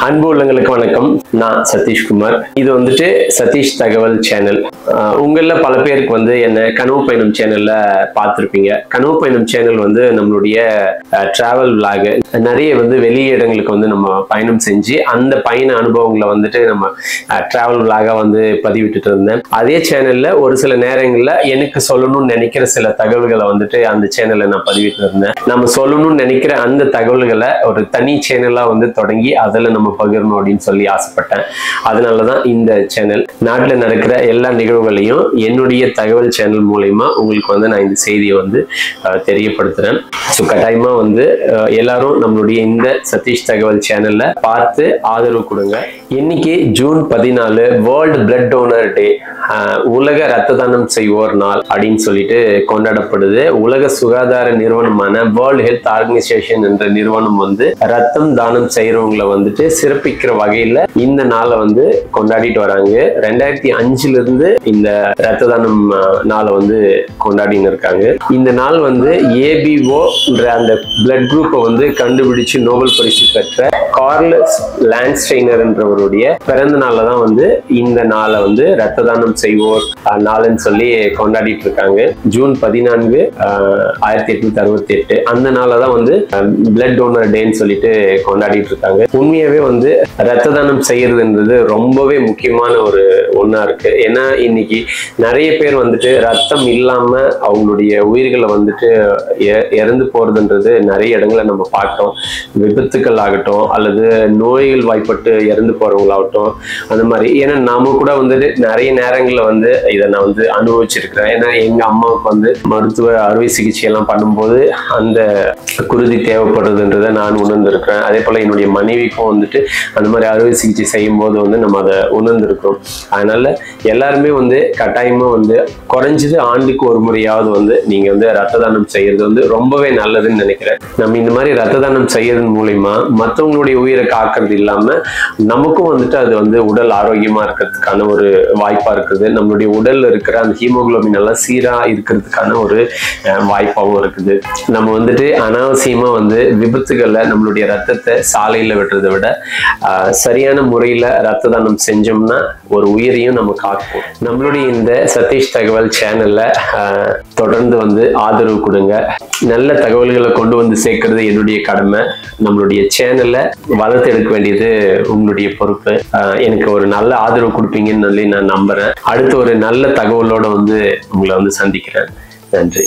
அன்பு உள்ளங்களுக்கு வணக்கம். நான் சதீஷ்குமார். இது வந்துட்டு சதீஷ் தகவல் சேனல். உங்கள பல பேருக்கு வந்து என்ன கனவு பயணம் சேனல்ல பார்த்திருப்பீங்க. கனவு பயணம் சேனல் வந்து நம்மளுடைய டிராவல் விளாக், நிறைய வந்து வெளி இடங்களுக்கு வந்து நம்ம பயணம் செஞ்சு அந்த பயண அனுபவங்களை வந்துட்டு நம்ம டிராவல் விளாக வந்து பதிவிட்டுட்டு இருந்தேன். அதே சேனல்ல ஒரு சில நேரங்கள்ல எனக்கு சொல்லணும்னு நினைக்கிற சில தகவல்களை வந்துட்டு அந்த சேனல்ல நான் பதிவிட்டு இருந்தேன். நம்ம சொல்லணும்னு நினைக்கிற அந்த தகவல்களை ஒரு தனி சேனலா வந்து தொடங்கி அதில் நம்ம பகிரணும் அப்படின்னு சொல்லி ஆசைப்பட்டேன். அதனாலதான் இந்த சேனல். நாட்டில் நடக்கிற எல்லா நிகழ்வுகளையும் என்னுடைய தகவல் சேனல் மூலயமா உங்களுக்கு வந்து நான் இந்த செய்தியை வந்து தெரியப்படுத்துறேன். ஸோ கட்டாயமா வந்து எல்லாரும் நம்மளுடைய இந்த சதீஷ் தகவல் சேனல்ல பார்த்து ஆதரவு கொடுங்க. இன்னைக்கு ஜூன் 14 வேர்ல்டு பிளட் டோனர் டே, உலக ரத்த தானம் செய்வோர் நாள் அப்படின்னு சொல்லிட்டு கொண்டாடப்படுது. உலக சுகாதார நிறுவனமான வேர்ல்டு ஹெல்த் ஆர்கனைசேஷன் என்ற நிறுவனம் வந்து ரத்தம் தானம் செய்யறவங்களை வந்துட்டு சிறப்பிக்கிற வகையில இந்த நாளை வந்து கொண்டாடிட்டு வராங்க. 2005 இருந்து இந்த ரத்த தானம் நாளை வந்து கொண்டாடின்னு இருக்காங்க. இந்த நாள் வந்து ஏபிஓ அந்த பிளட் குரூப்பை வந்து கண்டுபிடிச்சு நோபல் பரிசு பெற்ற கார்ல் லான்ஸ்டைனர் என்றவருடைய பிறந்த நாள்ல தான் வந்து இந்த நாளை வந்து ரத்த தானம் செய்வோர் நாள்னு சொல்லி கொண்டாடிட்டு இருக்காங்க. ஜூன் 14 1868 அந்த நாளை தான் வந்து பிளட் டோனர் டேன்னு சொல்லிட்டு கொண்டாடிட்டு இருக்காங்க. உண்மையாவே வந்து ரத்த தானம் செய்யறதுன்றது ரொம்பவே முக்கியமான ஒரு ஒண்ணா இருக்கு. ஏன்னா இன்னைக்கு நிறைய பேர் வந்துட்டு ரத்தம் இல்லாம அவங்களுடைய உயிர்களை வந்துட்டு இறந்து போறதுன்றது நிறைய இடங்களை நம்ம பார்த்தோம். விபத்துக்கள் ஆகட்டும் அல்லது நோய்கள் வாய்ப்பட்டு இறந்து போறவங்களாகட்டும் அந்த மாதிரி. ஏன்னா நாம கூட வந்துட்டு நிறைய நேரங்கள்ல வந்து இதை நான் வந்து அனுபவிச்சிருக்கிறேன். ஏன்னா எங்க அம்மாவுக்கு வந்து மருத்துவ அறுவை சிகிச்சை எல்லாம் பண்ணும்போது அந்த குருதி தேவைப்படுறதுன்றதை நான் உணர்ந்திருக்கிறேன். அதே போல என்னுடைய மனைவிக்கும் வந்துட்டு அந்த மாதிரி அறுவை சிகிச்சை செய்யும் போது வந்து நம்ம அதை உணர்ந்திருக்கிறோம். அதனால எல்லாருமே வந்து கட்டாயமா வந்து குறைஞ்சது ஆண்டுக்கு ஒரு முறையாவது வந்து நீங்க வந்து ரத்த தானம் செய்யறது வந்து ரொம்பவே நல்லதுன்னு நினைக்கிறேன். நம்ம இந்த மாதிரி ரத்த தானம் செய்யறது மூலியமா மற்றவங்களுடைய உயிரை காக்கிறது இல்லாம நமக்கும் வந்துட்டு அது வந்து உடல் ஆரோக்கியமா இருக்கிறதுக்கான ஒரு வாய்ப்பா இருக்குது. நம்மளுடைய உடல்ல இருக்கிற அந்த ஹீமோகுளோபின் எல்லாம் சீரா இருக்கிறதுக்கான ஒரு வாய்ப்பாகவும் இருக்குது. நம்ம வந்துட்டு அனாவசியமா வந்து விபத்துகள்ல நம்மளுடைய ரத்தத்தை சாலையில விடுறதை விட சரியான முறையில ரத்த தானம் செஞ்சோம்னா ஒரு உயிரையும் நம்ம காப்போம். நம்மளுடைய இந்த சதீஷ் தகவல் சேனல்ல தொடர்ந்து வந்து ஆதரவு கொடுங்க. நல்ல தகவல்களை கொண்டு வந்து சேர்க்கறது என்னுடைய கடமை. நம்மளுடைய சேனல்ல வளர்த்து எடுக்க வேண்டியது உங்களுடைய பொறுப்பு. எனக்கு ஒரு நல்ல ஆதரவு கொடுப்பீங்கன்னு சொல்லி நான் நம்புறேன். அடுத்து ஒரு நல்ல தகவலோட வந்து உங்களை வந்து சந்திக்கிறேன். நன்றி.